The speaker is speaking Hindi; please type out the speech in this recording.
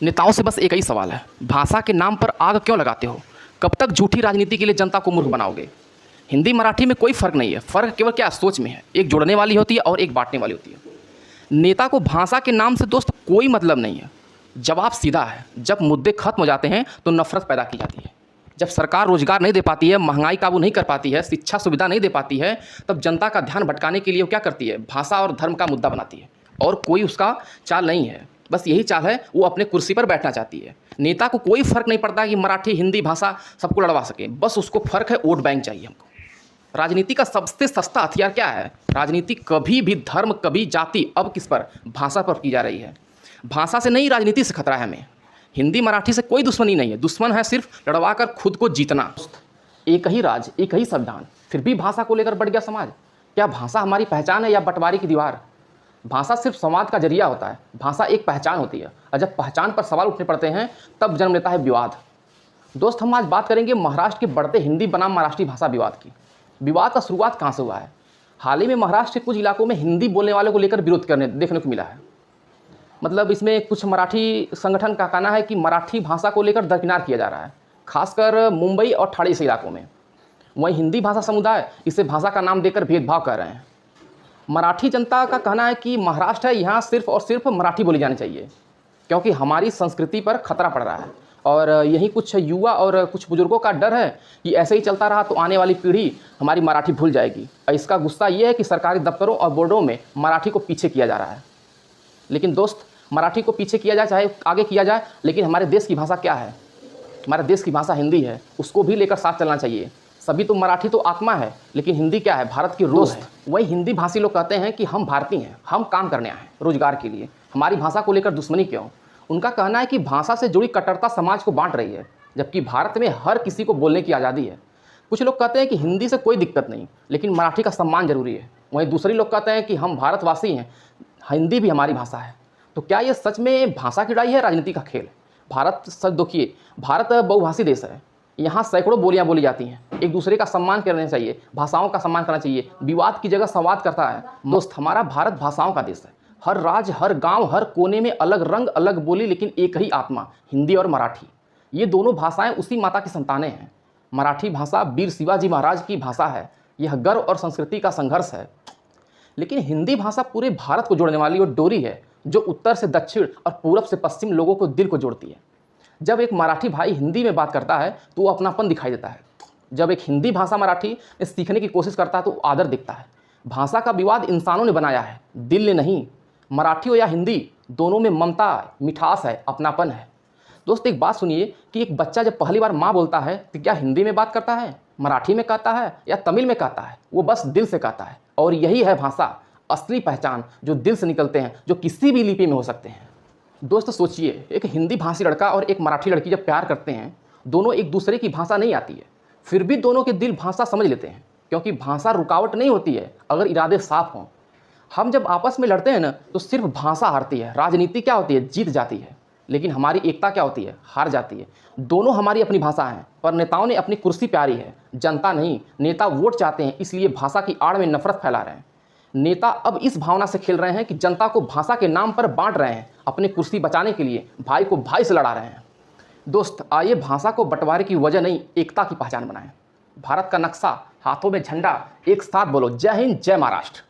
नेताओं से बस एक ही सवाल है, भाषा के नाम पर आग क्यों लगाते हो? कब तक झूठी राजनीति के लिए जनता को मूर्ख बनाओगे? हिंदी मराठी में कोई फ़र्क नहीं है, फ़र्क केवल क्या सोच में है। एक जोड़ने वाली होती है और एक बांटने वाली होती है। नेता को भाषा के नाम से दोस्त कोई मतलब नहीं है। जवाब सीधा है, जब मुद्दे खत्म हो जाते हैं तो नफरत पैदा की जाती है। जब सरकार रोजगार नहीं दे पाती है, महंगाई काबू नहीं कर पाती है, शिक्षा सुविधा नहीं दे पाती है, तब जनता का ध्यान भटकाने के लिए वो क्या करती है? भाषा और धर्म का मुद्दा बनाती है। और कोई उसका चाल नहीं है, बस यही चाल है, वो अपने कुर्सी पर बैठना चाहती है। नेता को कोई फर्क नहीं पड़ता कि मराठी हिंदी भाषा सबको लड़वा सके, बस उसको फर्क है वोट बैंक चाहिए हमको। राजनीति का सबसे सस्ता हथियार क्या है? राजनीति कभी भी धर्म, कभी जाति, अब किस पर? भाषा पर की जा रही है। भाषा से नहीं, राजनीति से खतरा है हमें। हिंदी मराठी से कोई दुश्मनी नहीं है, दुश्मन है सिर्फ लड़वाकर खुद को जीतना। एक ही राज, एक ही संविधान, फिर भी भाषा को लेकर बढ़ गया समाज। क्या भाषा हमारी पहचान है या बंटवारे की दीवार? भाषा सिर्फ संवाद का जरिया होता है, भाषा एक पहचान होती है, और जब पहचान पर सवाल उठने पड़ते हैं तब जन्म लेता है विवाद। दोस्त, हम आज बात करेंगे महाराष्ट्र के बढ़ते हिंदी बनाम मराठी भाषा विवाद की। विवाद का शुरुआत कहाँ से हुआ है? हाल ही में महाराष्ट्र के कुछ इलाकों में हिंदी बोलने वालों को लेकर विरोध करने देखने को मिला है। मतलब इसमें कुछ मराठी संगठन का कहना है कि मराठी भाषा को लेकर दरकिनार किया जा रहा है, खासकर मुंबई और ठाणे जैसे इलाकों में। वहीं हिंदी भाषा समुदाय इसे भाषा का नाम देकर भेदभाव कर रहे हैं। मराठी जनता का कहना है कि महाराष्ट्र है, यहाँ सिर्फ और सिर्फ मराठी बोली जानी चाहिए, क्योंकि हमारी संस्कृति पर खतरा पड़ रहा है। और यही कुछ युवा और कुछ बुजुर्गों का डर है कि ऐसे ही चलता रहा तो आने वाली पीढ़ी हमारी मराठी भूल जाएगी। और इसका गुस्सा ये है कि सरकारी दफ्तरों और बोर्डों में मराठी को पीछे किया जा रहा है। लेकिन दोस्त, मराठी को पीछे किया जाए चाहे आगे किया जाए, लेकिन हमारे देश की भाषा क्या है? हमारे देश की भाषा हिंदी है, उसको भी लेकर साथ चलना चाहिए। सभी तो मराठी तो आत्मा है, लेकिन हिंदी क्या है? भारत की रूह है। वही हिंदी भाषी लोग कहते हैं कि हम भारतीय हैं, हम काम करने आए हैं रोजगार के लिए, हमारी भाषा को लेकर दुश्मनी क्यों? उनका कहना है कि भाषा से जुड़ी कट्टरता समाज को बांट रही है, जबकि भारत में हर किसी को बोलने की आज़ादी है। कुछ लोग कहते हैं कि हिंदी से कोई दिक्कत नहीं, लेकिन मराठी का सम्मान जरूरी है। वहीं दूसरे लोग कहते हैं कि हम भारतवासी हैं, हिंदी भी हमारी भाषा है। तो क्या ये सच में भाषा की लड़ाई है, राजनीति का खेल? भारत सच देखिए, भारत बहुभाषी देश है, यहाँ सैकड़ों बोलियाँ बोली जाती हैं। एक दूसरे का सम्मान करना चाहिए, भाषाओं का सम्मान करना चाहिए, विवाद की जगह संवाद करता है। दोस्त, हमारा भारत भाषाओं का देश है। हर राज्य, हर गांव, हर कोने में अलग रंग, अलग बोली, लेकिन एक ही आत्मा, हिंदी और मराठी। ये दोनों भाषाएं उसी माता की संतानें हैं। मराठी भाषा वीर शिवाजी महाराज की भाषा है, यह गर्व और संस्कृति का संघर्ष है। लेकिन हिंदी भाषा पूरे भारत को जोड़ने वाली और डोरी है, जो उत्तर से दक्षिण और पूरब से पश्चिम लोगों को दिल को जोड़ती है। जब एक मराठी भाई हिंदी में बात करता है तो वो अपनापन दिखाई देता है। जब एक हिंदी भाषा मराठी में सीखने की कोशिश करता है तो आदर दिखता है। भाषा का विवाद इंसानों ने बनाया है, दिल ने नहीं। मराठी हो या हिंदी, दोनों में ममता, मिठास है, अपनापन है। दोस्त, एक बात सुनिए कि एक बच्चा जब पहली बार माँ बोलता है तो क्या हिंदी में बात करता है, मराठी में कहता है या तमिल में कहता है? वो बस दिल से कहता है। और यही है भाषा, असली पहचान, जो दिल से निकलते हैं, जो किसी भी लिपि में हो सकते हैं। दोस्त सोचिए, एक हिंदी भाषी लड़का और एक मराठी लड़की जब प्यार करते हैं, दोनों एक दूसरे की भाषा नहीं आती है, फिर भी दोनों के दिल भाषा समझ लेते हैं, क्योंकि भाषा रुकावट नहीं होती है अगर इरादे साफ हों। हम जब आपस में लड़ते हैं ना, तो सिर्फ भाषा हारती है, राजनीति क्या होती है? जीत जाती है। लेकिन हमारी एकता क्या होती है? हार जाती है। दोनों हमारी अपनी भाषा हैं, पर नेताओं ने अपनी कुर्सी प्यारी है, जनता नहीं। नेता वोट चाहते हैं, इसलिए भाषा की आड़ में नफरत फैला रहे हैं। नेता अब इस भावना से खेल रहे हैं कि जनता को भाषा के नाम पर बांट रहे हैं, अपनी कुर्सी बचाने के लिए भाई को भाई से लड़ा रहे हैं। दोस्त, आइए भाषा को बंटवारे की वजह नहीं, एकता की पहचान बनाएं। भारत का नक्शा, हाथों में झंडा, एक साथ बोलो, जय हिंद, जय महाराष्ट्र।